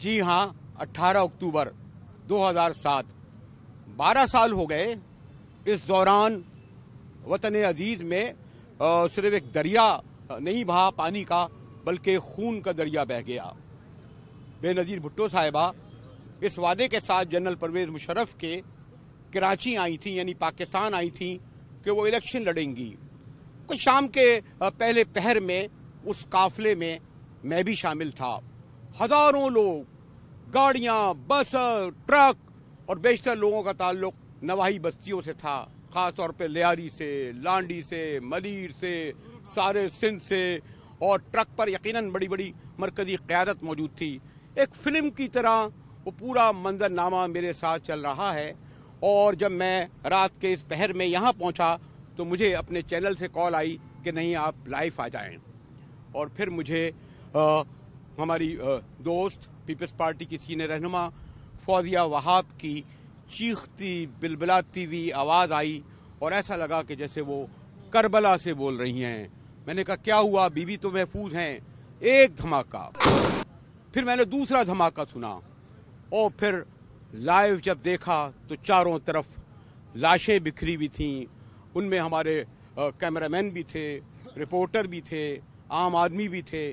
जी हाँ, 18 अक्टूबर 2007, 12 साल हो गए। इस दौरान वतन अजीज में सिर्फ एक दरिया नहीं बहा पानी का, बल्कि खून का दरिया बह गया। बेनज़ीर भुट्टो साहिबा इस वादे के साथ जनरल परवेज मुशर्रफ के कराची आई थी, यानी पाकिस्तान आई थी कि वो इलेक्शन लड़ेंगी। कुछ शाम के पहले पहर में उस काफिले में मैं भी शामिल था। हजारों लोग, गाड़ियां, बस, ट्रक और बेशतर लोगों का ताल्लुक नवाही बस्तियों से था, खास तौर पे लियारी से, लांडी से, मलीर से, सारे सिंध से, और ट्रक पर यकीनन बड़ी बड़ी मरकजी क़यादत मौजूद थी। एक फिल्म की तरह वो पूरा मंजरनामा मेरे साथ चल रहा है। और जब मैं रात के इस पहर में यहाँ पहुँचा तो मुझे अपने चैनल से कॉल आई कि नहीं, आप लाइव आ जाएं। और फिर मुझे हमारी दोस्त पीपल्स पार्टी की सीनियर रहनुमा फौजिया वहाब की चीखती बिलबिलाती हुई आवाज़ आई और ऐसा लगा कि जैसे वो करबला से बोल रही हैं। मैंने कहा, क्या हुआ बीबी, तो महफूज हैं? एक धमाका, फिर मैंने दूसरा धमाका सुना, और फिर लाइव जब देखा तो चारों तरफ लाशें बिखरी हुई थीं। उनमें हमारे कैमरामैन भी थे, रिपोर्टर भी थे, आम आदमी भी थे।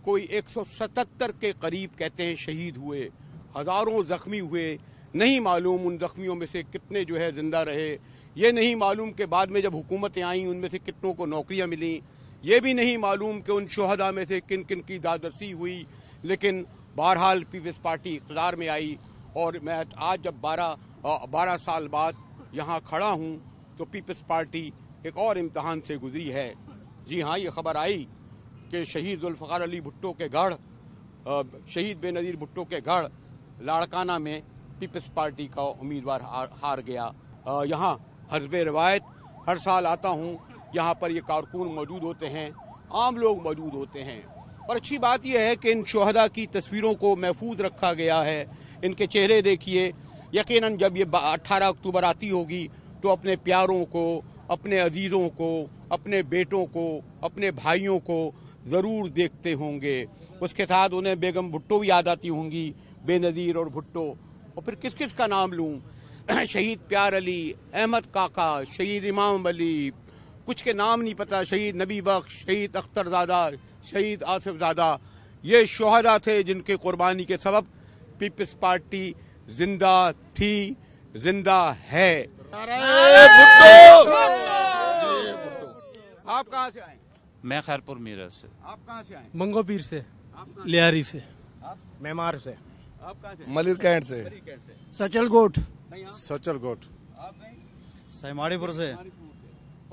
कोई 177 के करीब कहते हैं शहीद हुए, हज़ारों ज़ख्मी हुए। नहीं मालूम उन ज़ख्मियों में से कितने जो है ज़िंदा रहे। ये नहीं मालूम कि बाद में जब हुकूमतें आईं उनमें से कितनों को नौकरियां मिली। ये भी नहीं मालूम कि उन शुहदा में से किन किन की दादरसी हुई। लेकिन बहरहाल पीपल्स पार्टी इक़्तिदार में आई, और मैं आज जब 12 साल बाद यहाँ खड़ा हूँ तो पीपल्स पार्टी एक और इम्तहान से गुजरी है। जी हाँ, ये खबर आई कि शहीद जुल्फ़िकार अली भुट्टो के गढ़, शहीद बेनज़ीर भुट्टो के गढ़ लाड़काना में पीपल्स पार्टी का उम्मीदवार हार गया। यहाँ हस्बे रिवायत हर साल आता हूँ, यहाँ पर ये कारकुन मौजूद होते हैं, आम लोग मौजूद होते हैं। और अच्छी बात यह है कि इन शुहदा की तस्वीरों को महफूज रखा गया है। इनके चेहरे देखिए। यकीनन जब ये 18 अक्टूबर आती होगी तो अपने प्यारों को, अपने अजीज़ों को, अपने बेटों को, अपने भाइयों को ज़रूर देखते होंगे। उसके साथ उन्हें बेगम भुट्टो भी याद आती होंगी, बेनज़ीर और भुट्टो। और फिर किस किस का नाम लूँ? शहीद प्यार अली, अहमद काका, शहीद इमाम अली, कुछ के नाम नहीं पता, शहीद नबी बख्श, शहीद अख्तरज़ादा, शहीद आसिफज़ादा। ये शुहदा थे जिनके कुर्बानी के सबब पीपल्स पार्टी जिंदा थी, जिंदा है। आप कहाँ से आए? मैं खैरपुर मीरज से। आप कहाँ से आए? मंगोपीर से, लियारी से, मेमार से। आप कहाँ से? मलिर कैंट से। सचलगोट, सचलगोट, सैमाड़ीपुर से।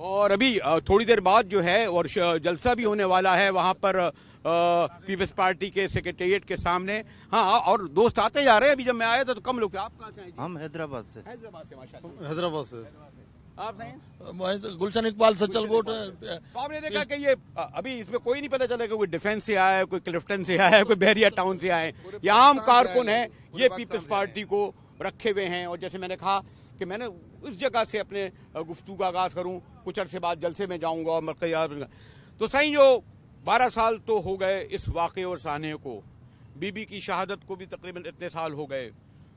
और अभी थोड़ी देर बाद जो है और जलसा भी होने वाला है वहाँ पर पीपल्स पार्टी के सेक्रेटेरिएट के सामने। हाँ, और दोस्त आते जा रहे हैं। अभी जब मैं आया था तो कम लोग थे। आप कहाँ से आए? हम हैदराबाद से। हैदराबाद से, माशाल्लाह। हैदराबाद से। आप नहीं? गुलशन इकबाल, सचलगोट। तो आपने देखा कि ये अभी इसमें कोई नहीं पता चला कि कोई डिफेंस से आया है, कोई क्लिफ्टन से आया है, कोई बहरिया टाउन से आए। ये आम कारकुन है, ये पीपल्स पार्टी को रखे हुए हैं। और जैसे मैंने कहा कि मैंने उस जगह से अपने गुफ्तगू का आगाज करूं, कुछ अरसे बाद जलसे में जाऊंगा और मरकज़। तो सही जो 12 साल तो हो गए इस वाक़े और साने को। बीबी की शहादत को भी तकरीबन इतने साल हो गए।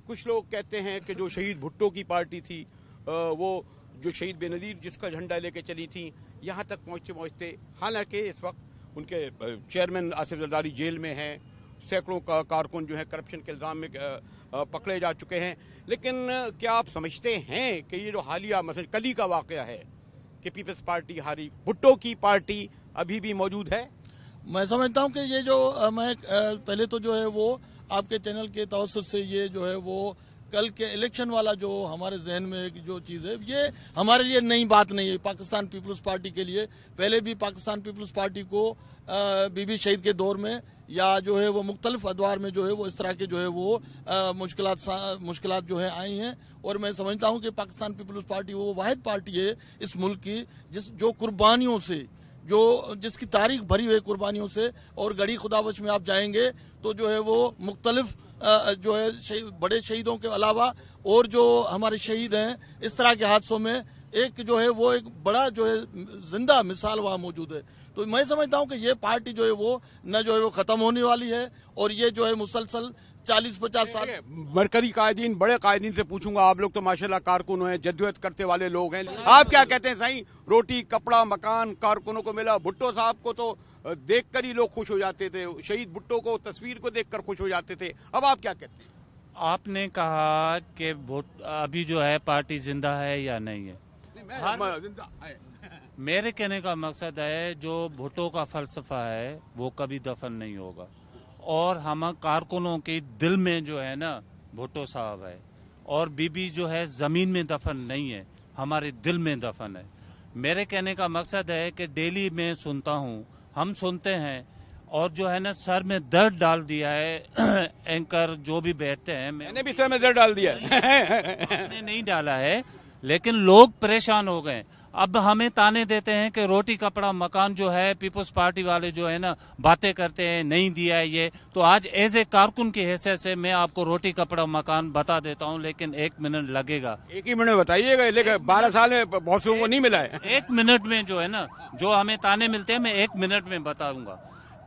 कुछ लोग कहते हैं कि जो शहीद भुट्टो की पार्टी थी, वो जो शहीद बेनज़ीर जिसका झंडा लेके चली थी, यहाँ तक पहुँचते पहुँचते, हालांकि इस वक्त उनके चेयरमैन आसिफ जरदारी जेल में हैं, सैकड़ों का कारकुन जो है करप्शन के इल्ज़ाम में पकड़े जा चुके हैं। लेकिन क्या आप समझते हैं कि ये जो हालिया मसला कली का वाक़या है कि पीपल्स पार्टी हारी, भुट्टो की पार्टी अभी भी मौजूद है? मैं समझता हूं कि ये जो मैं पहले तो जो है वो आपके चैनल के तवज्जुह से ये जो है वो कल के इलेक्शन वाला जो हमारे जहन में जो चीज़ है, ये हमारे लिए नई बात नहीं है। पाकिस्तान पीपल्स पार्टी के लिए पहले भी पाकिस्तान पीपल्स पार्टी को बीबी शहीद के दौर में या जो है वो मुख्तलिफ अदवार में जो है वो इस तरह के जो है वो मुश्किलात जो है आई हैं। और मैं समझता हूं कि पाकिस्तान पीपल्स पार्टी वो वाहिद पार्टी है इस मुल्क की जो कुर्बानियों से, जिसकी तारीख भरी हुई कुर्बानियों से। और गड़ी खुदाबश में आप जाएंगे तो जो है वो मुख्तलिफ जो है बड़े शहीदों के अलावा और जो हमारे शहीद हैं इस तरह के हादसों में एक जो है वो एक बड़ा जो है जिंदा मिसाल वहाँ मौजूद है। तो मैं समझता हूँ कि ये पार्टी जो है वो न जो है वो ख़त्म होने वाली है और ये जो है मुसलसल 40-50 साल। मरकजी कायदीन, बड़े कायदीन से पूछूंगा, आप लोग तो माशाल्लाह कारकुन हैं, जद्दोजहद करते वाले लोग हैं, आप क्या कहते हैं साईं? रोटी कपड़ा मकान कारकुनों को मिला, भुट्टो साहब को तो देखकर ही लोग खुश हो जाते थे, शहीद भुट्टो को तस्वीर को देखकर खुश हो जाते थे, अब आप क्या कहते हैं? आपने कहा कि अभी जो है पार्टी जिंदा है या नहीं है? मेरे कहने का मकसद है जो भुट्टो का फलसफा है वो कभी दफन नहीं होगा, और हम कारकुनों के दिल में जो है ना भुट्टो साहब है, और बीबी जो है जमीन में दफन नहीं है, हमारे दिल में दफन है। मेरे कहने का मकसद है कि डेली मैं सुनता हूँ, हम सुनते हैं, और जो है ना सर में दर्द डाल दिया है एंकर जो भी बैठते हैं। मैंने भी सर में दर्द डाल दिया है मैंने नहीं डाला है, लेकिन लोग परेशान हो गए। अब हमें ताने देते हैं कि रोटी कपड़ा मकान जो है पीपुल्स पार्टी वाले जो है ना बातें करते हैं नहीं दिया है ये, तो आज एज ए कारकुन की हैसियत से मैं आपको रोटी कपड़ा मकान बता देता हूं, लेकिन 1 मिनट लगेगा। 1 ही मिनट में बताइएगा, लेकिन 12 साल में बहुत लोगों को नहीं मिला है। 1 मिनट में जो है ना जो हमें ताने मिलते हैं मैं 1 मिनट में बताऊंगा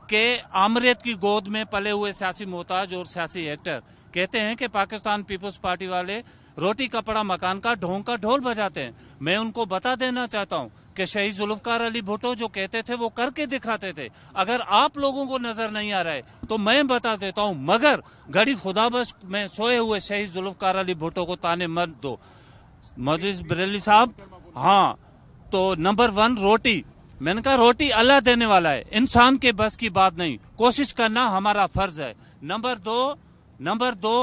कि आमरेत की गोद में पले हुए सियासी मोहताज और सियासी एक्टर कहते हैं कि पाकिस्तान पीपुल्स पार्टी वाले रोटी कपड़ा मकान का ढोंग का ढोल बजाते हैं। मैं उनको बता देना चाहता हूं कि शहीद जुल्फकार अली भुट्टो जो कहते थे वो करके दिखाते थे। अगर आप लोगों को नजर नहीं आ रहा है तो मैं बता देता हूं, मगर घड़ी खुदाबश में सोए हुए शहीद जुल्फकार अली भुट्टो को ताने मत दो। मौजूद बरेली साहब, हाँ तो नंबर 1 रोटी, मैंने कहा रोटी अल्लाह देने वाला है, इंसान के बस की बात नहीं, कोशिश करना हमारा फर्ज है। नंबर दो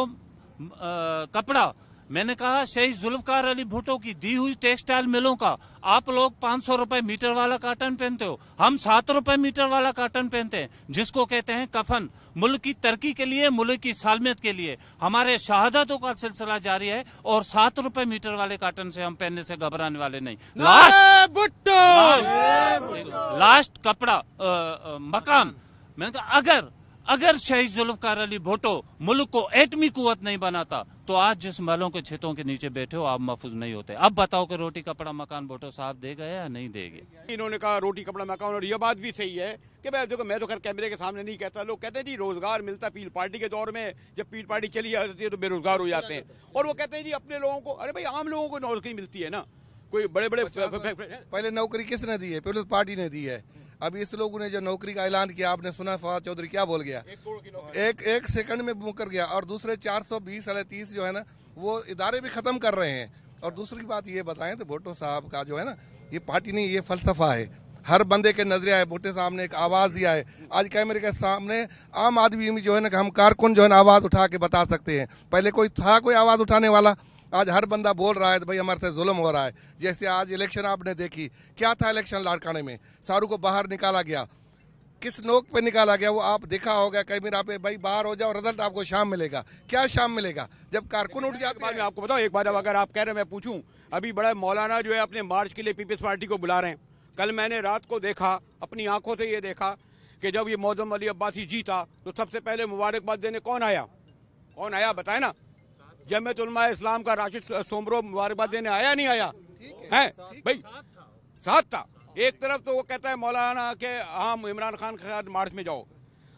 कपड़ा, मैंने कहा शहीद जुल्फकार अली भुट्टो की दी हुई टेक्सटाइल मिलों का आप लोग 500 रुपए मीटर वाला काटन पहनते हो, हम 7 रुपए मीटर वाला काटन पहनते हैं, जिसको कहते हैं कफन। मुल्क की तरक्की के लिए, मुल्क की सालमियत के लिए हमारे शहादतों का सिलसिला जारी है, और 7 रुपए मीटर वाले काटन से हम पहनने से घबराने वाले नहीं। लास्ट कपड़ा मकान, मैंने कहा अगर शहीद जुल्फकार अली भुट्टो मुल्क को एटमी कुव्वत नहीं बनाता तो आज जिस महलों के छतों के नीचे बैठे हो आप महफूज नहीं होते। अब बताओ कि रोटी कपड़ा मकान भुट्टो साहब दे गए या नहीं देंगे? इन्होंने कहा रोटी कपड़ा मकान, और ये बात भी सही है कि भाई देखो, मैं तो खैर कैमरे के सामने नहीं कहता, लोग कहते हैं जी रोजगार मिलता पील पार्टी के दौर में, जब पील पार्टी चली जाती है तो बेरोजगार हो जाते हैं, और वो कहते हैं जी अपने लोगों को, अरे भाई आम लोगों को नौकरी मिलती है ना, कोई बड़े बड़े पहले नौकरी किसने दी है? पीपल्स पार्टी ने दी है। अभी इस लोगों ने जो नौकरी का ऐलान किया, आपने सुना फवाद चौधरी क्या बोल गया? एक सेकंड में मुकर गया, और दूसरे 420-30 जो है ना वो इदारे भी खत्म कर रहे हैं। और दूसरी बात ये बताएं तो भुट्टो साहब का जो है ना ये पार्टी नहीं, ये फलसफा है, हर बंदे के नजरिया है। भुट्टो साहब ने एक आवाज दिया है, आज कैमरे के सामने आम आदमी जो है ना, हम कारकुन जो है ना आवाज उठा के बता सकते हैं। पहले कोई आवाज उठाने वाला? आज हर बंदा बोल रहा है तो भाई हमारे से जुल्म हो रहा है। जैसे आज इलेक्शन आपने देखी, क्या था इलेक्शन लाड़काने में? सारू को बाहर निकाला गया, किस नोक पे निकाला गया वो आप देखा होगा कैमरा पे, भाई बाहर हो जाओ, रिजल्ट आपको शाम मिलेगा। क्या शाम मिलेगा? जब कारकुन उठ जाते हैं। मैं आपको बताऊं एक बात, अगर आप कह रहे हैं, मैं पूछूं, अभी बड़ा मौलाना जो है अपने मार्च के लिए पीपल्स पार्टी को बुला रहे हैं। कल मैंने रात को देखा, अपनी आंखों से ये देखा कि जब ये मौजम अली अब्बासी जीता तो सबसे पहले मुबारकबाद देने कौन आया बताए ना? जमीयत उलमा इस्लाम का राशिद सोमरो मुबारकबाद देने आया नहीं आया? है भाई, साथ था। एक तरफ तो वो कहता है मौलाना के हाँ इमरान खान के साथ मार्च में जाओ,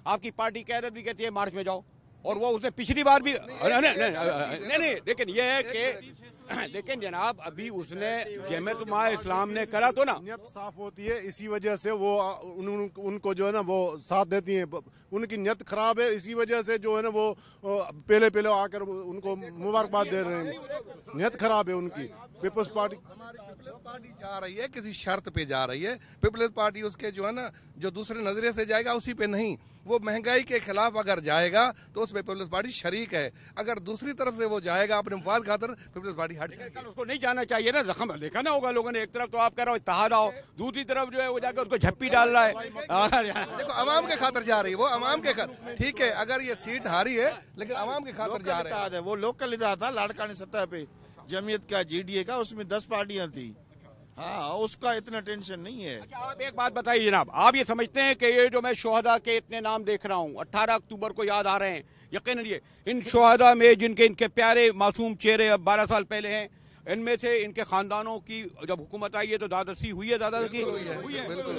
आपकी पार्टी कैदर भी कहती है मार्च में जाओ, और वो उसने पिछली बार भी नहीं, लेकिन ये है कि लेकिन जनाब अभी उसने जमीयत उलमा इस्लाम ने करा तो ना, नियत साफ होती है, इसी वजह से वो उनको जो है ना वो साथ देती है। उनकी नियत खराब है, इसी वजह से जो है ना वो पहले आकर उनको मुबारकबाद दे रहे हैं। नियत खराब है उनकी। पीपल्स पार्टी जा रही है, किसी शर्त पे जा रही है। पीपल्स पार्टी उसके जो है ना जो दूसरे नजरिए से जाएगा उसी पे नहीं, वो महंगाई के खिलाफ अगर जाएगा तो उसमें पीपल्स पार्टी शरीक है। अगर दूसरी तरफ से वो जाएगा अपने मुफाद खातर, पीपल्स पार्टी हट जाएगी। उसको नहीं जाना चाहिए ना, जख्म देखा ना होगा लोगों ने। एक तरफ तो आप कह रहे हो इत्तेहाद आओ, दूसरी तरफ जो है वो जाकर उसको झप्पी डाल रहा है। देखो अवाम के खातर जा रही है, वो अवाम के खातर, ठीक है अगर ये सीट हारी है लेकिन अवाम के खातर जा रहे हैं। वो लोकल इतिहाद था लाड़कानी सतह पे, जमीयत का GDA का, उसमें 10 पार्टियां थी। हाँ, उसका इतना टेंशन नहीं है। अच्छा, आप एक बात बताइए जनाब, आप ये समझते हैं कि ये जो मैं शोहदा के इतने नाम देख रहा हूँ 18 अक्टूबर को याद आ रहे हैं, यकीनन ये इन शोहदा में जिनके इनके प्यारे मासूम चेहरे अब 12 साल पहले हैं, इनमें से इनके खानदानों की जब हुकूमत आई है तो दादासी हुई है, दादा की हुई है। बिल्कुल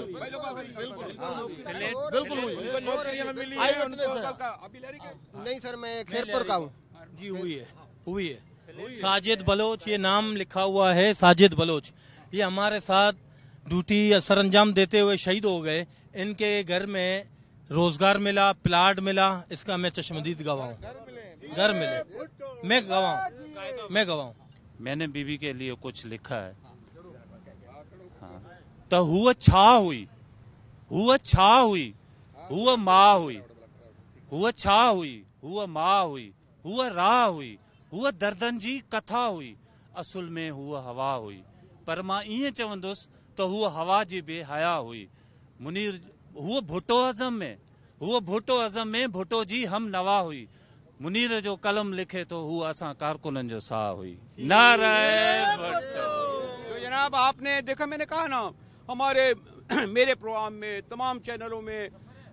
हुई। नहीं सर, मैं खैरपुर का हूँ जी। हुई है। साजिद बलोच, ये नाम लिखा हुआ है साजिद बलोच। ये हमारे साथ ड्यूटी सरंजाम देते हुए शहीद हो गए। इनके घर में रोजगार मिला, प्लाट मिला, इसका मैं चश्मदीद गवाह हूँ। घर मिले, मैं गवाह। मैंने बीबी के लिए कुछ लिखा है। हाँ। तो हुआ छा हुई, हुआ छा हुई, हुआ माँ हुई, हुआ छा हुई, हुआ माँ हुई, हुआ राह हुई, हुआ दर्दन जी कथा हुई, असुल में हुआ हवा हुई, पर मां इं चवंदुसि तो हुआ हवा जी बेहया हुई। मुनीर हुआ भुट्टो अज़म में भुट्टो जी हम नवा हुई। मुनीर जो कलम लिखे तो हुआ असां कारकुननि जो साह हुई। नाराए भुट्टो। तो जनाब आपने देखा, मैंने कहा ना, हमारे मेरे प्रोग्राम में तमाम चैनलों में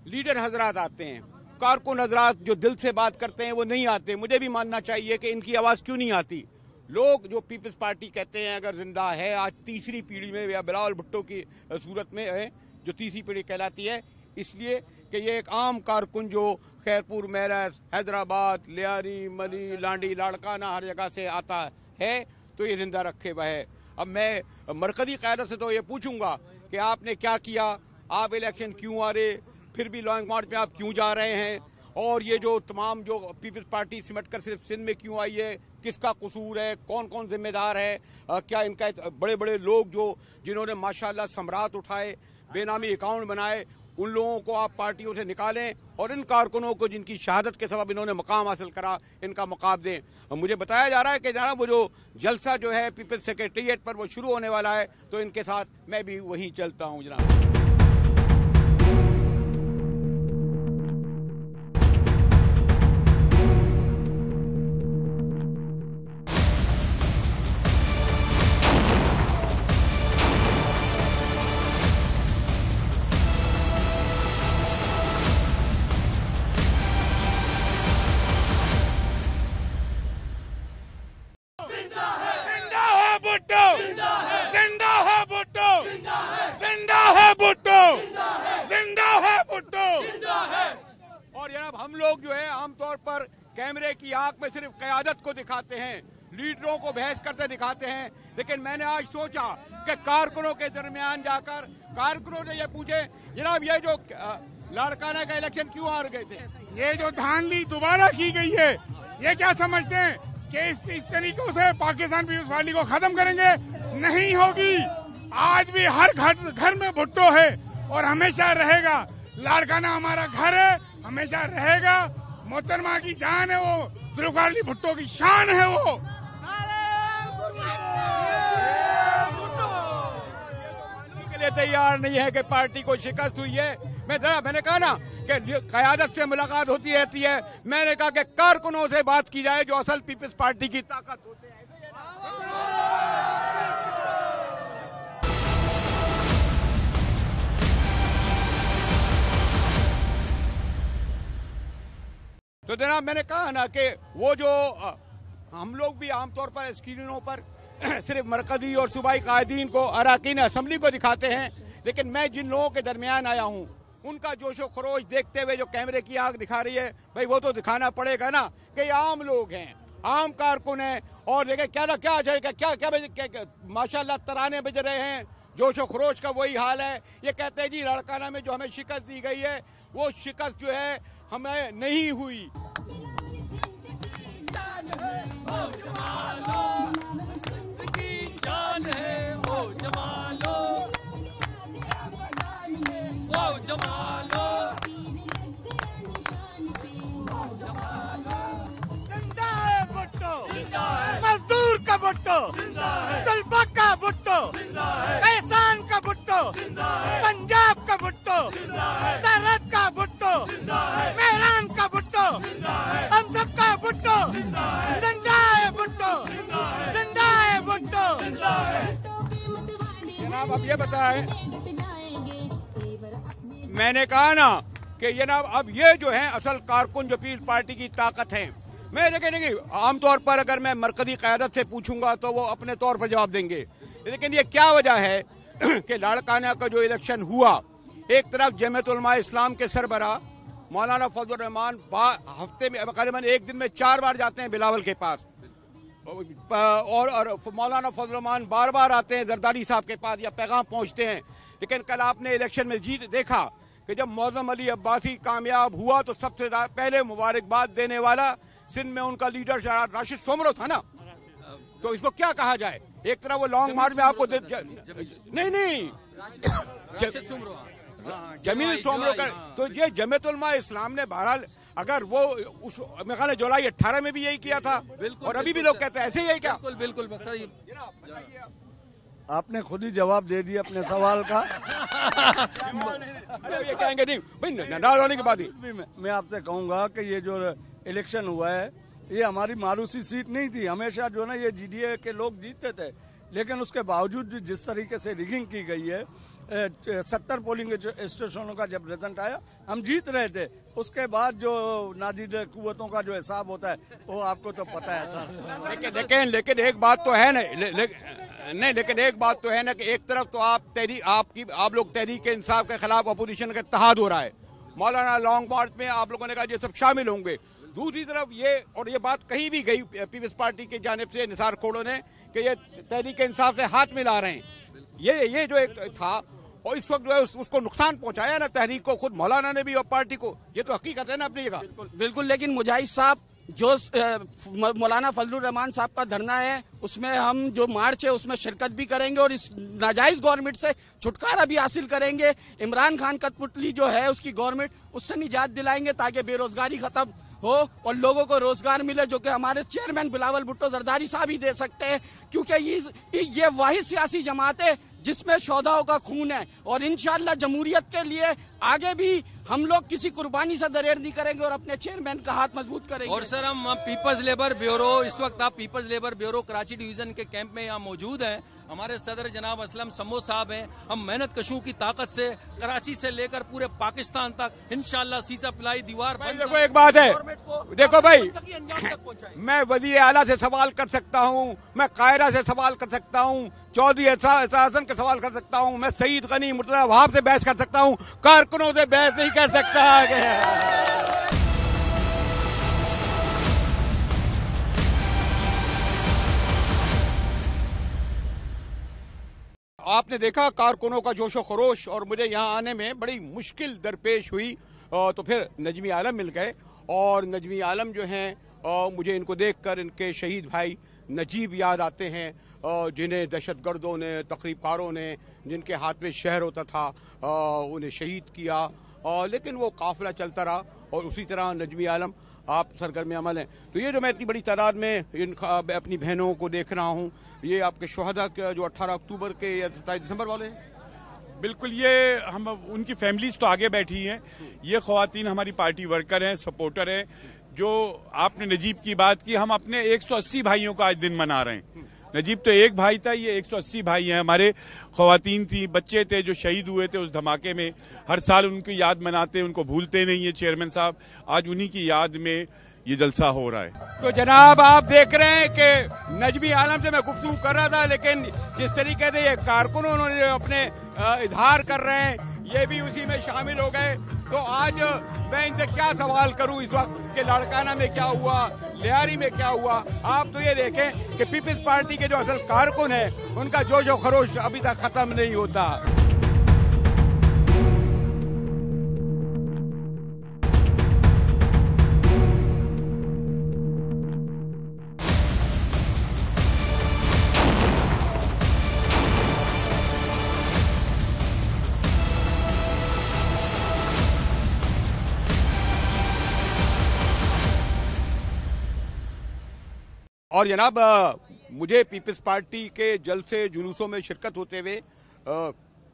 लीडर हजरात आते हैं, कारकुन हजरात जो दिल से बात करते हैं वो नहीं आते। मुझे भी मानना चाहिए कि इनकी आवाज़ क्यों नहीं आती। लोग जो पीपल्स पार्टी कहते हैं अगर जिंदा है, आज तीसरी पीढ़ी में या बिलावल भुट्टो की सूरत में है जो तीसरी पीढ़ी कहलाती है, इसलिए कि ये एक आम कारकुन जो खैरपुर, मेरठ, हैदराबाद, लियारी, मली, लांडी, लाड़काना हर जगह से आता है, तो ये जिंदा रखे हुआ है। अब मैं मरकजी क़यादत से तो ये पूछूंगा कि आपने क्या किया, आप इलेक्शन क्यों आ रहे, फिर भी लॉन्ग मार्च में आप क्यों जा रहे हैं, और ये जो तमाम जो पीपल्स पार्टी सिमट कर सिर्फ सिंध में क्यों आई है, किसका कसूर है, कौन कौन जिम्मेदार है, क्या इनका बड़े बड़े लोग जो जिन्होंने माशाल्लाह सम्राट उठाए, बेनामी अकाउंट बनाए, उन लोगों को आप पार्टियों से निकालें और इन कारकुनों को जिनकी शहादत के सबब इन्होंने मकाम हासिल करा, इनका मकाम दें। मुझे बताया जा रहा है कि जनाब वो जो जलसा जो है पीपल्स सेक्रेटेरिएट पर वो शुरू होने वाला है, तो इनके साथ मैं भी वहीं चलता हूँ जनाब। और जनाब हम लोग जो है आमतौर पर कैमरे की आंख में सिर्फ क़यादत को दिखाते हैं, लीडरों को बहस करते दिखाते हैं, लेकिन मैंने आज सोचा कि कारकुनों के दरमियान जाकर कारकुनों ने ये पूछे, जनाब ये जो लाड़काना का इलेक्शन क्यों हार गए थे, ये जो धांधली दोबारा की गई है, ये क्या समझते हैं कि इस तरीकों से पाकिस्तान पीपल्स पार्टी को खत्म करेंगे? नहीं होगी। आज भी हर घर में भुट्टो है और हमेशा रहेगा। लाड़काना हमारा घर है, हमेशा रहेगा। मोहतरमा की जान है वो, जुल्फ़िकार अली भुट्टो की शान है वो। के लिए तैयार नहीं है कि पार्टी को शिकस्त हुई है। मैंने कहा ना कि क़यादत से मुलाकात होती रहती है, मैंने कहा कि कारकुनों से बात की जाए जो असल पीपल्स पार्टी की ताकत होते हैं। तो जनाब मैंने कहा ना कि वो जो हम लोग भी आमतौर पर स्क्रीनों पर सिर्फ मरकजी और सूबाई कायदीन को, अराकीन असम्बली को दिखाते हैं, लेकिन मैं जिन लोगों के दरमियान आया हूँ उनका जोशो खरोश देखते हुए जो कैमरे की आंख दिखा रही है, भाई वो तो दिखाना पड़ेगा ना कि ये आम लोग हैं, आम कारकुन हैं। और देखे क्या क्या माशाल्लाह तराने बज रहे हैं, जोशो खरोश का वही हाल है। ये कहते हैं जी लाड़काना में जो हमें शिकस्त दी गई है वो शिकस्त जो है हमें नहीं हुई। मजदूर का भुट्टो, तलबा का भुट्टो, एहसान का भुट्टो, पंजाब का भुट्टो, सरहद का भुट्टो, मेहरान का भुट्टो, हम सब का भुट्टो, जिंदा है भुट्टो, जिंदा है भुट्टो। जनाब अब ये बताएं, मैंने कहा ना कि जनाब अब ये जो है असल कारकुन जो पीपल्स पार्टी की ताकत है, मैं देखिए आमतौर पर अगर मैं मरकजी क़यादत से पूछूंगा तो वो अपने तौर पर जवाब देंगे, लेकिन ये क्या वजह है कि लाड़काना का जो इलेक्शन हुआ, एक तरफ जमीयत उलमा इस्लाम के सरबराह मौलाना फजल रहमान हफ्ते में तकरीबन एक दिन में 4 बार जाते हैं बिलावल के पास, और मौलाना फजल रहमान बार बार आते हैं जरदारी साहब के पास या पैगाम पहुंचते हैं। लेकिन कल आपने इलेक्शन में जीत देखा कि जब मौज़म अली अब्बासी कामयाब हुआ तो सबसे पहले मुबारकबाद देने वाला सिंध में उनका लीडर राशिद सोमरो था ना। तो इसको क्या कहा जाए, एक तरह वो लॉन्ग मार्च में आपको नहीं जमील सोमरो का, तो ये जमीयत उलमा इस्लाम ने बहरहाल अगर वो उस मेरे ख्याल जुलाई 18 में भी यही किया था और अभी भी लोग कहते हैं ऐसे ही है क्या? बिल्कुल बस सही। आपने खुद ही जवाब दे दिया अपने सवाल का। ये कहेंगे नहीं भाई नाराज होने के बाद ही मैं आपसे कहूंगा कि ये जो इलेक्शन हुआ है ये हमारी मारूसी सीट नहीं थी। हमेशा जो है ना ये जीडीए के लोग जीतते थे, लेकिन उसके बावजूद जिस तरीके से रिगिंग की गई है, 70 पोलिंग स्टेशनों का जब रिजल्ट आया हम जीत रहे थे, उसके बाद जो नादीद कुव्वतों का जो हिसाब होता है वो आपको तो पता है सर। लेकिन एक बात तो है नहीं, लेकिन एक बात तो है ना कि एक तरफ तो आप लोग तहरीक इंसाफ के खिलाफ अपोजिशन का इत्तेहाद हो रहा है, मौलाना लॉन्ग मार्च में आप लोगों ने कहा ये सब शामिल होंगे, दूसरी तरफ ये बात कहीं भी गई पीपल्स पार्टी की जानिब से निसार खोड़ो ने कि ये तहरीक इंसाफ से हाथ मिला रहे हैं, ये जो एक था और इस वक्त जो है उसको नुकसान पहुंचाया ना तहरीक को, खुद मौलाना ने भी और पार्टी को, ये तो हकीकत है ना अपनी जगह। बिल्कुल, लेकिन मुजाहिद साहब जो मौलाना फजलुर रहमान साहब का धरना है उसमें हम जो मार्च है उसमें शिरकत भी करेंगे और इस नाजायज गवर्नमेंट से छुटकारा भी हासिल करेंगे। इमरान खान कठपुतली जो है उसकी गवर्नमेंट, उससे निजात दिलाएंगे ताकि बेरोजगारी खत्म हो और लोगों को रोजगार मिले, जो कि हमारे चेयरमैन बिलावल भुट्टो जरदारी साहब ही दे सकते हैं, क्योंकि ये वाहिद सियासी जमात है जिसमें शोधाओं का खून है और इंशाअल्लाह जमहूरियत के लिए आगे भी हम लोग किसी कुर्बानी से दरेर नहीं करेंगे और अपने चेयरमैन का हाथ मजबूत करेंगे। और सर हम पीपल्स लेबर ब्यूरो, इस वक्त आप people's labour bureau Karachi division के कैंप में यहाँ मौजूद हैं। हमारे सदर जनाब असलम समो साहब हैं। हम मेहनत कशों की ताकत से कराची से लेकर पूरे पाकिस्तान तक इंशाअल्लाह सीसा पिलाई दीवार बन। देखो एक बात है, देखो भाई मैं वज़ीर आला से सवाल कर सकता हूँ, मैं कायरा से सवाल कर सकता हूँ, चौधरी एहसान का सवाल कर सकता हूँ, मैं सईद गनी मुर्तज़ा वहाब से बहस कर सकता हूँ, कारकुनों से बहस नहीं कर सकता। आपने देखा कारकुनों का जोशो खरोश और मुझे यहाँ आने में बड़ी मुश्किल दरपेश हुई, तो फिर नजमी आलम मिल गए और नजमी आलम जो हैं मुझे इनको देखकर इनके शहीद भाई नजीब याद आते हैं, जिन्हें दहशतगर्दों ने, तकरीबकारों ने, जिनके हाथ में शहर होता था, उन्हें शहीद किया, लेकिन वो काफिला चलता रहा और उसी तरह नजमी आलम आप सरगर्म अमल हैं। तो ये जो मैं इतनी बड़ी तादाद में अपनी बहनों को देख रहा हूँ, ये आपके शोहदा जो 18 अक्टूबर के या 27 दिसंबर वाले हैं? बिल्कुल, ये हम उनकी फैमिलीज तो आगे बैठी हैं, ये ख्वातीन हमारी पार्टी वर्कर हैं, सपोर्टर हैं। जो आपने नजीब की बात की, हम अपने 180 भाइयों का आज दिन मना रहे हैं। नजीब तो एक भाई था, ये 180 भाई हैं हमारे। ख्वातीन थी, बच्चे थे जो शहीद हुए थे उस धमाके में, हर साल उनकी याद मनाते हैं, उनको भूलते नहीं है चेयरमैन साहब। आज उन्हीं की याद में ये जलसा हो रहा है। तो जनाब आप देख रहे हैं कि नजमी आलम से मैं गुफ्तगू कर रहा था, लेकिन जिस तरीके से ये कारकुन उन्होंने अपने इजहार कर रहे हैं, ये भी उसी में शामिल हो गए। तो आज मैं इनसे क्या सवाल करूं इस वक्त के लाड़काना में क्या हुआ, लियारी में क्या हुआ। आप तो ये देखें कि पीपल्स पार्टी के जो असल कारकुन हैं उनका जोश और खरोश अभी तक खत्म नहीं होता। और जनाब मुझे पीपल्स पार्टी के जलसे जुलूसों में शिरकत होते हुए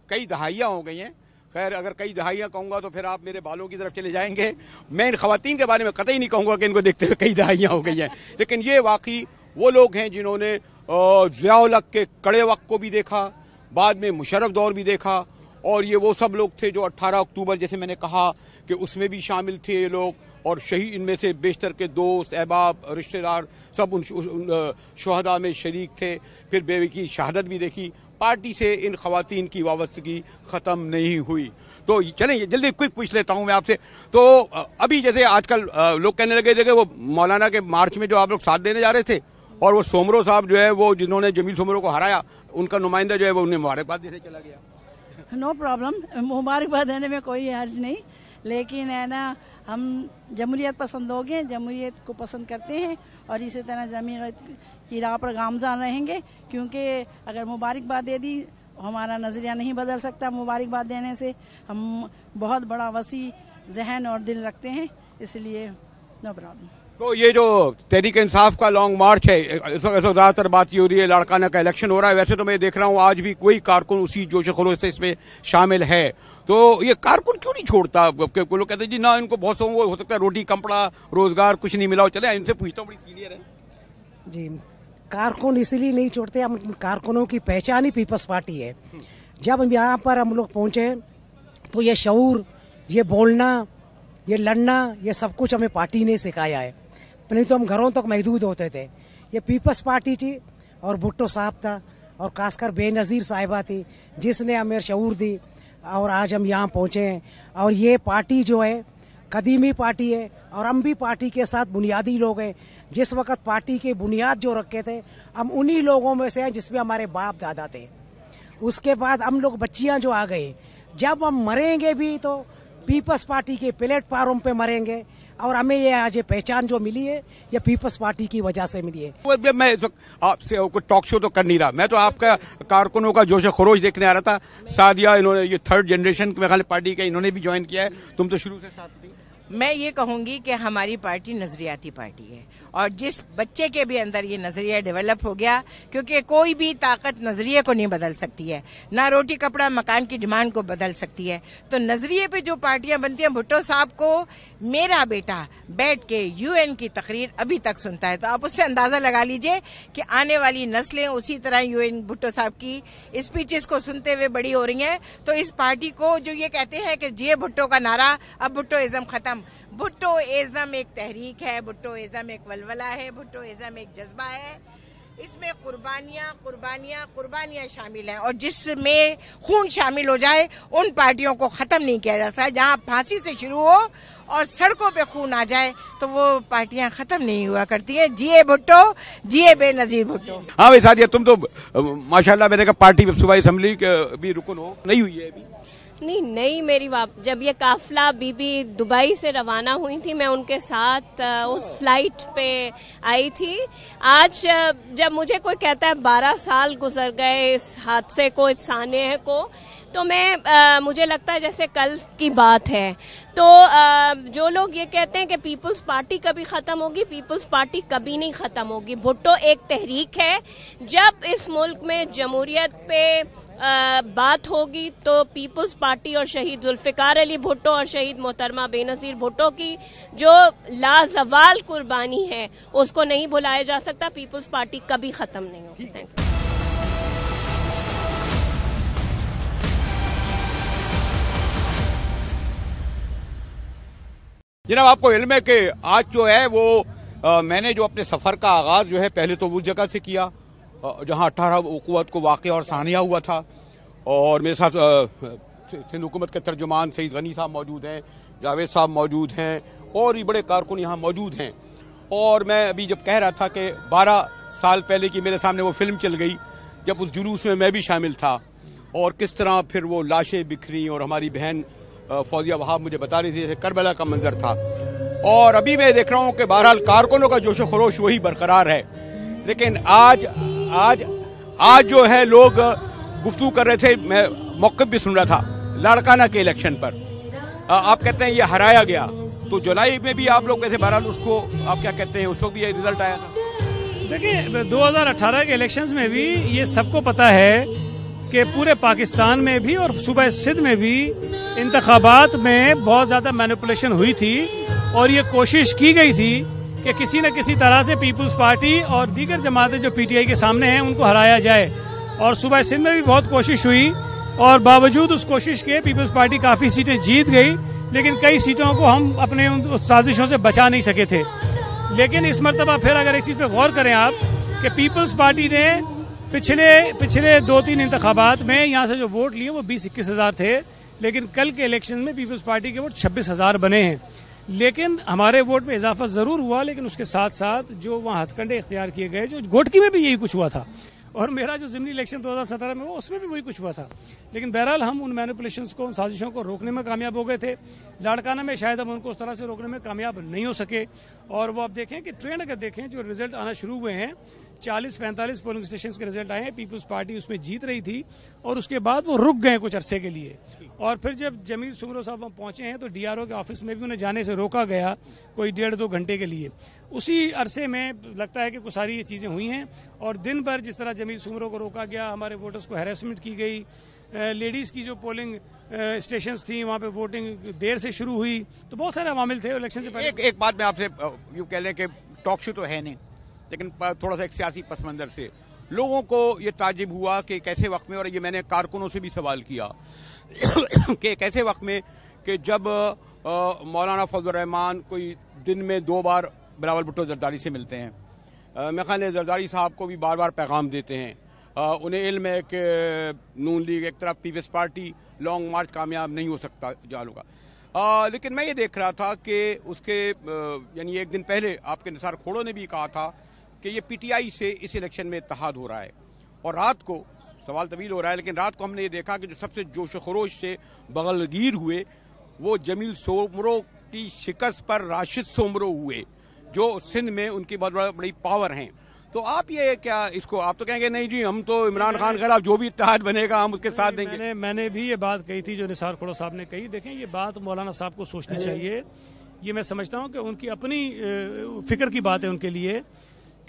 कई दहाइयाँ हो गई हैं। खैर अगर कई दहाइयाँ कहूँगा तो फिर आप मेरे बालों की तरफ चले जाएंगे। मैं इन खवातीन के बारे में कतई नहीं कहूँगा कि इनको देखते हुए कई दहाइयाँ हो गई हैं, लेकिन ये वाकई वो लोग हैं जिन्होंने ज़िया-उल-हक के कड़े वक्त को भी देखा, बाद में मुशर्रफ दौर भी देखा और ये वो सब लोग थे जो 18 अक्टूबर जैसे मैंने कहा कि उसमें भी शामिल थे ये लोग, और शहीद इनमें से बेशतर के दोस्त, अहबाब, रिश्तेदार सब उन शहदा में शरीक थे। फिर बेबी की शहादत भी देखी। पार्टी से इन खवातीन की वाबस्तगी ख़त्म नहीं हुई। तो चलें जल्दी क्विक पूछ लेता हूं मैं आपसे। तो अभी जैसे आजकल लोग कहने लगे थे कि वो मौलाना के मार्च में जो आप लोग साथ देने जा रहे थे, और वो सोमरो साहब जो है वो जिन्होंने जमील सोमरो को हराया, उनका नुमाइंदा जो है वो उन्हें मुबारकबाद देने चला गया। नो प्रॉब्लम, मुबारकबाद देने में कोई हर्ज नहीं, लेकिन है ना हम जमहूरियत पसंद लोग हैं, जमहूरियत को पसंद करते हैं और इसी तरह जमहूरियत की राह पर गामज़ान रहेंगे। क्योंकि अगर मुबारकबाद दे दी, हमारा नज़रिया नहीं बदल सकता। मुबारकबाद देने से हम बहुत बड़ा वसी जहन और दिल रखते हैं, इसलिए नो प्रॉब्लम। तो ये जो तहरीक इंसाफ का लॉन्ग मार्च है, इस वक्त ज़्यादातर बात ये हो रही है लाड़काना का इलेक्शन हो रहा है। वैसे तो मैं देख रहा हूँ आज भी कोई कारकुन उसी जोश खरोश से इसमें शामिल है। तो ये कारकुन क्यों नहीं छोड़ता? कोई लोग कहते हैं जी ना, इनको बहुत वो हो सकता है रोटी कपड़ा रोजगार कुछ नहीं मिला हो। चले इनसे पूछता हूँ, बड़ी सीनियर है जी। कारकुन इसलिए नहीं छोड़ते, हम कारकुनों की पहचान ही पीपल्स पार्टी है। जब हम यहाँ पर हम लोग पहुँचे तो ये शऊर, ये बोलना, ये लड़ना, ये सब कुछ हमें पार्टी ने सिखाया है। नहीं तो हम घरों तक महदूद होते थे। ये पीपल्स पार्टी थी और भुट्टो साहब था और खासकर बेनज़ीर साहिबा थी जिसने हमें शऊर दी, और आज हम यहाँ पहुँचे हैं। और ये पार्टी जो है कदीमी पार्टी है और हम भी पार्टी के साथ बुनियादी लोग हैं। जिस वक्त पार्टी के बुनियाद जो रखे थे, हम उन्हीं लोगों में से हैं जिसमें हमारे बाप दादा थे। उसके बाद हम लोग बच्चियाँ जो आ गए, जब हम मरेंगे भी तो पीपल्स पार्टी के प्लेटफार्म पे मरेंगे। और हमें ये आज पहचान जो मिली है, ये पीपल्स पार्टी की वजह से मिली है। मैं इस वक्त आपसे कोई टॉक शो तो कर नहीं रहा, मैं तो आपका कारकुनों का जोश खरोश देखने आ रहा था। सादिया, इन्होंने ये थर्ड जनरेशन में खाली पार्टी का इन्होंने भी ज्वाइन किया है, तुम तो शुरू से साथ थी। मैं ये कहूंगी कि हमारी पार्टी नजरियाती पार्टी है और जिस बच्चे के भी अंदर ये नजरिया डेवलप हो गया, क्योंकि कोई भी ताकत नजरिए को नहीं बदल सकती है, ना रोटी कपड़ा मकान की डिमांड को बदल सकती है। तो नजरिए पे जो पार्टियां बनती हैं, भुट्टो साहब को मेरा बेटा बैठ के यूएन की तकरीर अभी तक सुनता है, तो आप उससे अंदाजा लगा लीजिए कि आने वाली नस्लें उसी तरह यूएन भुट्टो साहब की स्पीचेस को सुनते हुए बड़ी हो रही हैं। तो इस पार्टी को जो ये कहते हैं कि जे भुट्टो का नारा, अब भुट्टोइज्म खत्म। भुट्टोइज्म एक तहरीक है, भुट्टोइज्म एक वलवला है, भुट्टोइज्म एक जज्बा है। इसमें कुर्बानियां शामिल हैं और जिसमें खून शामिल हो जाए उन पार्टियों को खत्म नहीं किया जा सकता। जहां फांसी से शुरू हो और सड़कों पे खून आ जाए तो वो पार्टियां खत्म नहीं हुआ करती हैं। जिए भुट्टो, जिए बेनजीर भुट्टो। हाँ भाई सादिया, तुम तो माशाल्लाह मैंने कहा पार्टी सूबाई असेंबली भी रुकन हो, नहीं हुई है अभी? नहीं, मेरी जब ये काफिला बीबी दुबई से रवाना हुई थी, मैं उनके साथ उस फ्लाइट पे आई थी। आज जब मुझे कोई कहता है 12 साल गुजर गए इस हादसे को, इस सानहे को, तो मुझे लगता है जैसे कल की बात है। तो जो लोग ये कहते हैं कि पीपल्स पार्टी कभी खत्म होगी, पीपल्स पार्टी कभी नहीं खत्म होगी। भुट्टो एक तहरीक है। जब इस मुल्क में जमहूरियत पे बात होगी तो पीपल्स पार्टी और शहीद जुल्फिकार अली भुट्टो और शहीद मोहतरमा बेनजीर भुट्टो की जो लाजवाल कुर्बानी है उसको नहीं भुलाया जा सकता। पीपल्स पार्टी कभी खत्म नहीं होगी। Thank you. जनाब, आपको इल्म है कि आज जो है वो मैंने जो अपने सफर का आगाज जो है पहले तो उस जगह से किया जहां 18 उक़ूवत को वाक़या और सानिया हुआ था, और मेरे साथ सिंध हुकूमत के तर्जुमान सईद गनी साहब मौजूद हैं, जावेद साहब मौजूद हैं और भी बड़े कारकुन यहाँ मौजूद हैं। और मैं अभी जब कह रहा था कि 12 साल पहले की मेरे सामने वो फिल्म चल गई, जब उस जुलूस में मैं भी शामिल था, और किस तरह फिर वो लाशें बिखरी और हमारी बहन फौजिया वहाब मुझे बता रही थी जैसे करबला का मंजर था। और अभी मैं देख रहा हूँ कि बहरहाल कारकुनों का जोशो खरोश वही बरकरार है। लेकिन आज जो है लोग गुफ्तगू कर रहे थे, मैं मौक़िफ़ भी सुन रहा था लाड़काना के इलेक्शन पर। आप कहते हैं ये हराया गया, तो जुलाई में भी आप लोग कैसे बहरहाल उसको आप क्या कहते हैं, उस वक्त भी ये रिजल्ट आया था? देखिए 2018 के इलेक्शंस में भी ये सबको पता है कि पूरे पाकिस्तान में भी और सूबा सिंध में भी इंतखाबात में बहुत ज़्यादा मैनिपुलेशन हुई थी और ये कोशिश की गई थी कि किसी न किसी तरह से पीपल्स पार्टी और दीगर जमातें जो पीटीआई के सामने हैं उनको हराया जाए। और सूबा सिंध में भी बहुत कोशिश हुई और बावजूद उस कोशिश के पीपल्स पार्टी काफ़ी सीटें जीत गई, लेकिन कई सीटों को हम अपने उन साजिशों से बचा नहीं सके थे। लेकिन इस मरतबा फिर अगर एक चीज़ पे गौर करें आप कि पीपल्स पार्टी ने पिछले 2-3 इंतखाबात में यहाँ से जो वोट लिए वो 20-21 हज़ार थे, लेकिन कल के इलेक्शन में पीपल्स पार्टी के वोट 26 हज़ार बने हैं। लेकिन हमारे वोट में इजाफा ज़रूर हुआ, लेकिन उसके साथ साथ जो वहाँ हथकंडे इख्तियार किए गए, जो घोटकी में भी यही कुछ हुआ था, और मेरा जो ज़िमनी इलेक्शन 2017 में हुआ उसमें भी वही कुछ हुआ था। लेकिन बहरहाल हम उन मैनिपुलेशंस को, उन साजिशों को रोकने में कामयाब हो गए थे। लाड़काना में शायद हम उनको उस तरह से रोकने में कामयाब नहीं हो सके। और वो आप देखें कि ट्रेंड अगर देखें, जो रिजल्ट आना शुरू हुए हैं, 40-45 पोलिंग स्टेशन के रिजल्ट आए हैं, पीपल्स पार्टी उसमें जीत रही थी और उसके बाद वो रुक गए कुछ अरसे के लिए। और फिर जब जमील सुमरो साहब पहुंचे हैं तो डीआरओ के ऑफिस में भी उन्हें जाने से रोका गया कोई 1.5-2 घंटे के लिए। उसी अरसे में लगता है कि कुछ सारी ये चीज़ें हुई हैं। और दिन भर जिस तरह जमील सुमरो को रोका गया, हमारे वोटर्स को हैरेसमेंट की गई, लेडीज़ की जो पोलिंग स्टेशंस थी वहाँ पे वोटिंग देर से शुरू हुई, तो बहुत सारे अवामिल थे इलेक्शन से पहले। एक बात मैं आपसे यूँ कह लें कि टॉक शो तो है नहीं, लेकिन थोड़ा सा एक सियासी पस मंजर से लोगों को ये ताजिब हुआ कि कैसे वक्त में, और ये मैंने कारकुनों से भी सवाल किया कि कैसे वक्त में कि जब मौलाना फजल रहमान कोई दिन में 2 बार बिलावल भुट्टो जरदारी से मिलते हैं, मैं ख्याल है जरदारी साहब को भी बार बार पैगाम देते हैं, उन्हें इल्म है कि नून लीग एक तरफ पीपल्स पार्टी लॉन्ग मार्च कामयाब नहीं हो सकता जालू का। लेकिन मैं ये देख रहा था कि उसके यानी एक दिन पहले आपके निसार खोड़ो ने भी कहा था कि ये पीटीआई से इस इलेक्शन में इत्तेहाद हो रहा है। और रात को सवाल तवील हो रहा है, लेकिन रात को हमने ये देखा कि जो सबसे जोश खरोश से बगलगीर हुए वो जमील सोमरो की शिकस्त पर राशिद सोमरो हुए, जो सिंध में उनकी बहुत बड़ी पावर हैं। तो आप ये क्या इसको, आप तो कहेंगे नहीं जी हम तो इमरान खान के खिलाफ जो भी इत्तेहाद बनेगा हम उसके साथ देंगे। मैंने भी ये बात कही थी जो निसार खोड़ो साहब ने कही। देखें, ये बात मौलाना साहब को सोचनी चाहिए। ये मैं समझता हूँ कि उनकी अपनी फिक्र की बात है उनके लिए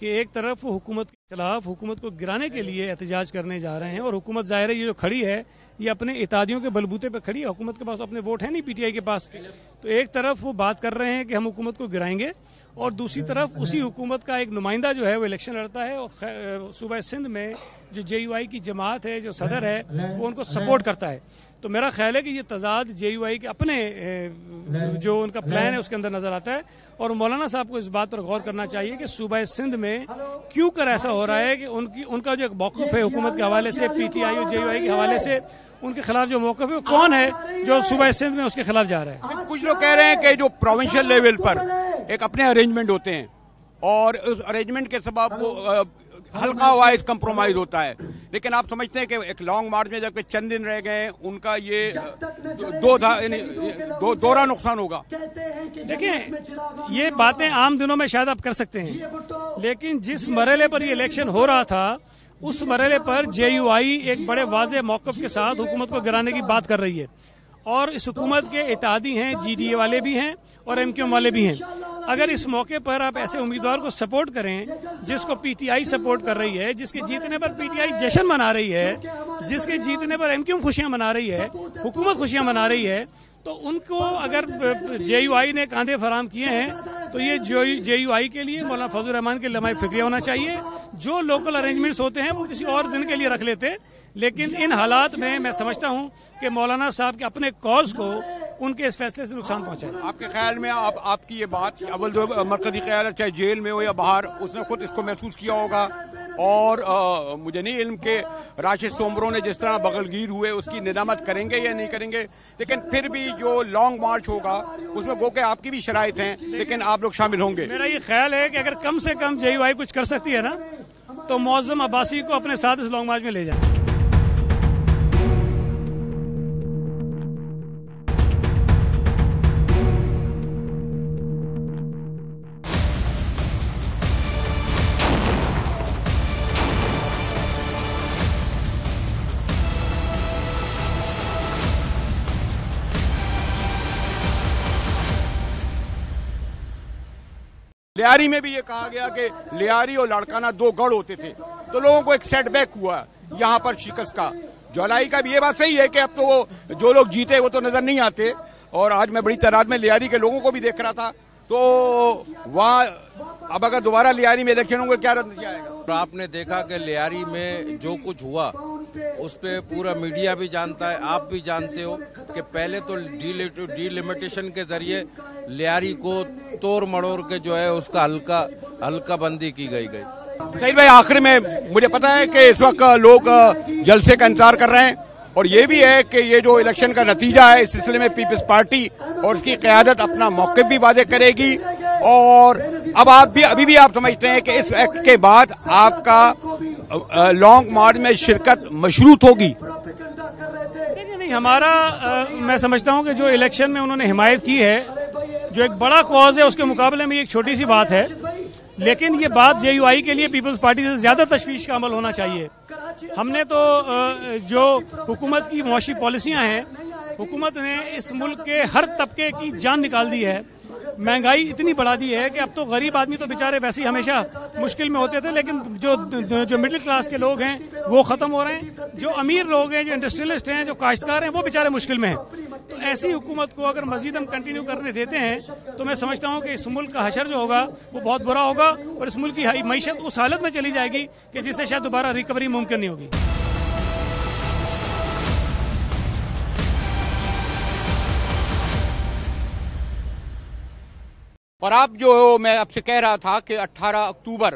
कि एक तरफ वो हुकूमत के खिलाफ, हुकूमत को गिराने के लिए एहतजाज करने जा रहे हैं, और हुकूमत ज़ाहिर है ये जो खड़ी है ये अपने इतादियों के बलबूते पर खड़ी है। हुकूमत के पास अपने वोट है नहीं पीटीआई के पास। तो एक तरफ वो बात कर रहे हैं कि हम हुकूमत को गिराएंगे, और दूसरी तरफ उसी हुकूमत का एक नुमाइंदा जो है वो इलेक्शन लड़ता है, और सूबा सिंध में जो JUI की जमात है, जो सदर है, वो उनको सपोर्ट करता है। तो मेरा ख्याल है कि ये तजाद JUI के अपने जो उनका प्लान है उसके अंदर नजर आता है। और मौलाना साहब को इस बात पर गौर करना चाहिए कि सूबा सिंध में क्यों कर ऐसा हो रहा है कि उनका जो एक मौक़िफ़ है हुकूमत के हवाले से, PTI और JUI के हवाले से, उनके खिलाफ जो मौक़िफ़ है, कौन है जो सूबा सिंध में उसके खिलाफ जा रहा है। कुछ लोग कह रहे हैं कि जो प्रोविंशियल लेवल पर एक अपने अरेंजमेंट होते हैं और उस अरेंजमेंट के सबब वो हल्का वाइज कंप्रोमाइज होता है, लेकिन आप समझते हैं कि एक लॉन्ग मार्च में जबकि चंद दिन रह गए उनका ये दोहरा नुकसान होगा। देखिए, ये बातें आम दिनों में शायद आप कर सकते हैं, लेकिन जिस मरहले पर ये इलेक्शन हो रहा था उस मरहले पर JUI एक बड़े वाज़े मौक़िफ़ के साथ हुकूमत को गिराने की बात कर रही है, और इस हुकूमत के इत्तेहादी हैं, GDA वाले भी हैं और MQM वाले भी हैं। अगर इस मौके पर आप ऐसे उम्मीदवार को सपोर्ट करें जिसको PTI सपोर्ट कर रही है, जिसके जीतने पर PTI जश्न मना रही है, जिसके जीतने पर MQM खुशियां मना रही है, हुकूमत खुशियां मना रही है, तो उनको अगर JUI ने कांधे फराम किए हैं तो ये JUI के लिए मौलाना फजल रहमान के लम्हा फिक्रिया होना चाहिए। जो लोकल अरेंजमेंट्स होते हैं वो किसी और दिन के लिए रख लेते, लेकिन इन हालात में मैं समझता हूं कि मौलाना साहब के अपने कॉज को उनके इस फैसले से नुकसान पहुंचा है। आपके ख्याल में आपकी ये बात अव्वल जो मरकजी क़यादत चाहे जेल में हो या बाहर, उसने खुद इसको महसूस किया होगा, और मुझे नहीं इल्म के राशिद सोमरो ने जिस तरह बगलगीर हुए उसकी निदामत करेंगे या नहीं करेंगे, लेकिन फिर भी जो लॉन्ग मार्च होगा उसमें गो के आपकी भी शराइत हैं, लेकिन आप लोग शामिल होंगे। मेरा ये ख्याल है कि अगर कम से कम JUI कुछ कर सकती है ना, तो मौज़म अब्बासी को अपने साथ इस लॉन्ग मार्च में ले जाए। लियारी में भी ये कहा गया कि लियारी और लाड़काना 2 गढ़ होते थे, तो लोगों को एक सेटबैक हुआ यहाँ पर शिकस्त का। जोलाई का भी ये बात सही है कि अब तो वो जो लोग जीते वो तो नजर नहीं आते, और आज मैं बड़ी तादाद में लियारी के लोगों को भी देख रहा था, तो वहाँ अब अगर दोबारा लियारी में इलेक्शन होंगे क्या नतीजा आएगा? आपने देखा कि लियारी में जो कुछ हुआ उस पे पूरा मीडिया भी जानता है, आप भी जानते हो कि पहले तो डीलिमिटेशन के जरिए लियारी को तोड़ मड़ोड़ के जो है उसका हल्का बंदी की गई। सईद भाई, आखिर में मुझे पता है कि इस वक्त लोग जलसे का इंतजार कर रहे हैं और ये भी है कि ये जो इलेक्शन का नतीजा है इस सिलसिले में पीपल्स पार्टी और उसकी क़यादत अपना मौक़िफ़ भी वादे करेगी। और अब अभी भी आप समझते हैं कि इस एक्ट के बाद आपका लॉन्ग मार्च में शिरकत मशरूत होगी? नहीं, हमारा मैं समझता हूं कि जो इलेक्शन में उन्होंने हिमायत की है, जो एक बड़ा कॉज है, उसके मुकाबले में एक छोटी सी बात है। लेकिन ये बात JUI के लिए पीपल्स पार्टी से ज्यादा तशवीश का अमल होना चाहिए। हमने तो जो हुकूमत की मुआशी पॉलिसियां हैं, हुकूमत ने इस मुल्क के हर तबके की जान निकाल दी है। महंगाई इतनी बढ़ा दी है कि अब तो गरीब आदमी तो बेचारे वैसे ही हमेशा मुश्किल में होते थे, लेकिन जो मिडिल क्लास के लोग हैं वो खत्म हो रहे हैं। जो अमीर लोग हैं, जो इंडस्ट्रियलिस्ट हैं, जो काश्तकार हैं, वो बेचारे मुश्किल में हैं। तो ऐसी हुकूमत को अगर मजीद हम कंटिन्यू करने देते हैं तो मैं समझता हूं कि इस मुल्क का हशर जो होगा वो बहुत बुरा होगा और इस मुल्क की मईशत उस हालत में चली जाएगी कि जिससे शायद दोबारा रिकवरी मुमकिन नहीं होगी। और अब जो मैं आपसे कह रहा था कि 18 अक्टूबर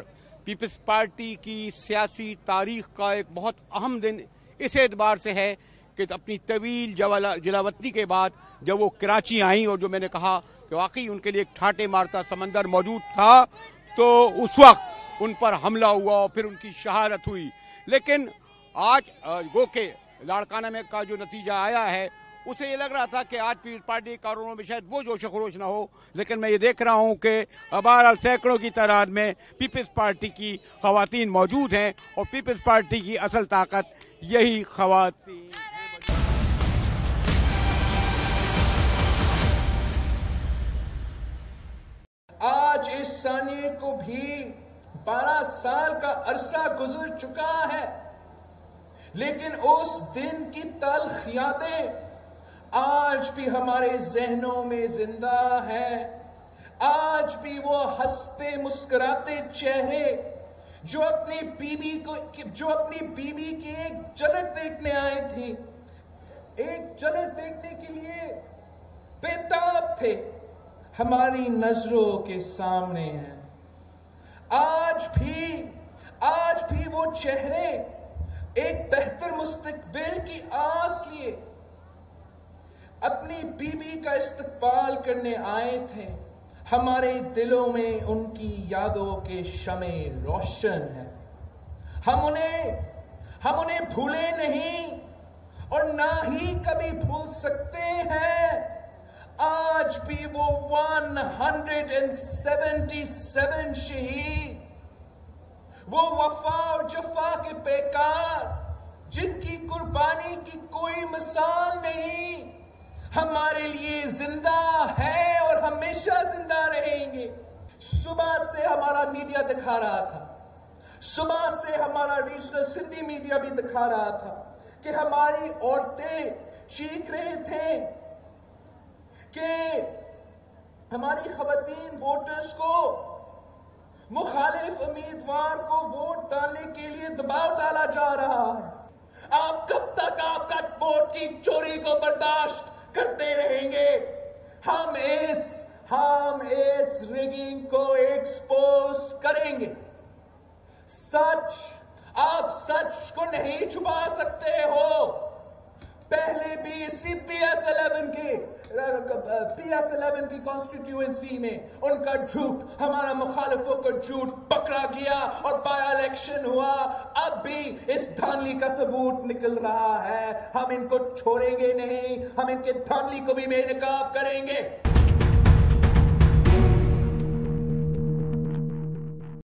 पीपल्स पार्टी की सियासी तारीख का एक बहुत अहम दिन इस एतबार से है कि अपनी तवील जलावतनी के बाद जब वो कराची आई और जो मैंने कहा कि वाकई उनके लिए एक ठाटे मारता समंदर मौजूद था, तो उस वक्त उन पर हमला हुआ और फिर उनकी शहादत हुई। लेकिन आज गो के लाड़काना में का जो नतीजा आया है उसे ये लग रहा था कि आज पीपल्स पार्टी कारोबार में शायद वो जोश खरोश ना हो, लेकिन मैं ये देख रहा हूँ कि बहरहाल सैकड़ों की तादाद में पीपल्स पार्टी की खवातीन मौजूद हैं और पीपल्स पार्टी की असल ताकत यही खवातीन। आज इस सानिए को भी 12 साल का अरसा गुजर चुका है, लेकिन उस दिन की तल्ख यादें आज भी हमारे जहनों में जिंदा है। आज भी वो हंसते मुस्कुराते चेहरे जो अपनी बीवी की एक झलक देखने आए थे, एक झलक देखने के लिए बेताब थे, हमारी नजरों के सामने हैं। आज भी वो चेहरे एक बेहतर मुस्तकबिल की आस लिए अपनी बीवी का इस्तकबाल करने आए थे। हमारे दिलों में उनकी यादों के शमे रोशन हैं। हम उन्हें भूले नहीं और ना ही कभी भूल सकते हैं। आज भी वो 177 शहीद, वो वफा और जफा के पैकार जिनकी कुर्बानी की कोई मिसाल नहीं, हमारे लिए जिंदा है और हमेशा जिंदा रहेंगे। सुबह से हमारा मीडिया दिखा रहा था, सुबह से हमारा रीजनल सिंधी मीडिया भी दिखा रहा था कि हमारी औरतें चीख रहे थे कि हमारी खवातीन वोटर्स को मुखालिफ उम्मीदवार को वोट डालने के लिए दबाव डाला जा रहा है। आप कब तक आपका वोट की चोरी को बर्दाश्त करते रहेंगे? हम इस रिगिंग को एक्सपोज करेंगे। आप सच को नहीं छुपा सकते हो। पहले भी इसी PS11 की कॉन्स्टिट्यूएंसी में उनका झूठ, हमारा मुखालिफों का झूठ पकड़ा गया और बाय इलेक्शन हुआ। अब भी इस धांधली का सबूत निकल रहा है। हम इनको छोड़ेंगे नहीं, हम इनके धांधली को भी बेनकाब करेंगे।